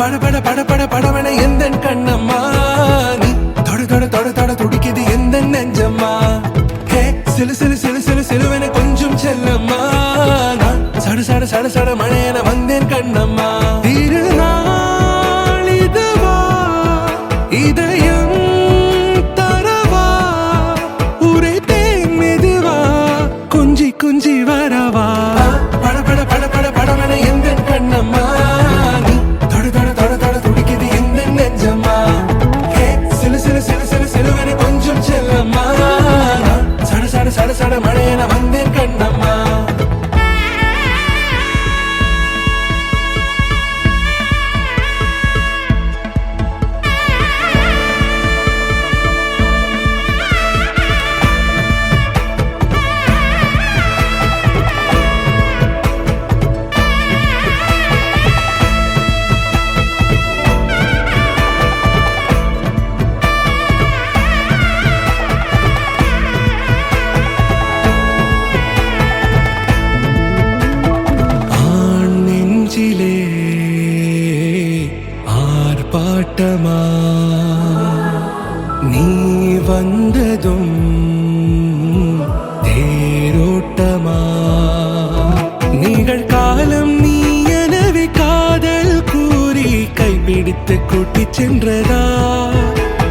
பட பட பட பட படவன எந்த கண்ணம்மா நீ தொட தொட தொட தொட துடிக்குது எந்த நெஞ்சம்மா ஹே சிலு சிலு சிலு சிலு சிலுவன கொஞ்சம் செல்லம்மா நான் சட சட சட சட மழையன வந்தேன் கண்ணம்மா திருநாள் இதுவா இதயம் தரவா ஊரே தேன் மெதுவா குஞ்சி குஞ்சி வரவா பட பட பட பட படவன எந்த கண்ணம்மா நீ தொட தொட தொட தொட துடிக்குது எந்த நெஞ்சம்மா ஹே சிலு சிலு சிலு சிலு சிலுவன கொஞ்சம் செல்லம்மா நான் சட சட சட சட மழையன வந்தேன் கண்ணம்மா ஆர்ப்பாட்டமா நீ வந்ததும் தேரோட்டமா நிகழ்காலம் நீ எனவே காதல் கூறி கைப்பிடித்து கூட்டிச் சென்றதா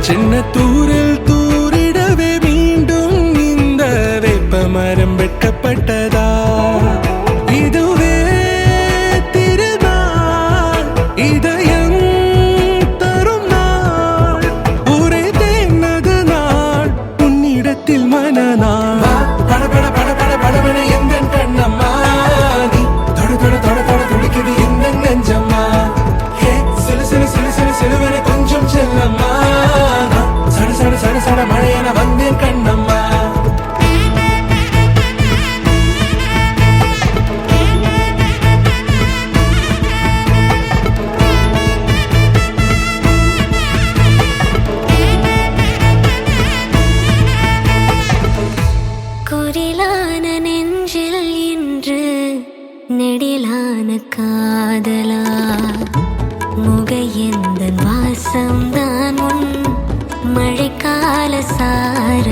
சின்ன தூரில் தூரிடவே மீண்டும் இந்த வேப்ப மரம் வெட்கப்பட்டதா இதுவே திருநாள் இதயம் தரும் நாள் ஊரே தேனது நாள் உன்னிடத்தில் மனநாள் பட பட பட பட படவன எந்த கண்ணம்மா நீ தொட தொட தொட தொட துடிக்குது எந்த நெஞ்சம்மா ஹே சிலு சிலு சிலு சிலு சிலுவன கொஞ்சம் செல்லம்மா நான் சட சட சட சட மழையன வந்தேன் கண்ணம்மா குரிலான நெஞ்சில் இன்று நெடிலான காதலா முகையெந்தன் வாசம்தான் உன் மழைக்கால சார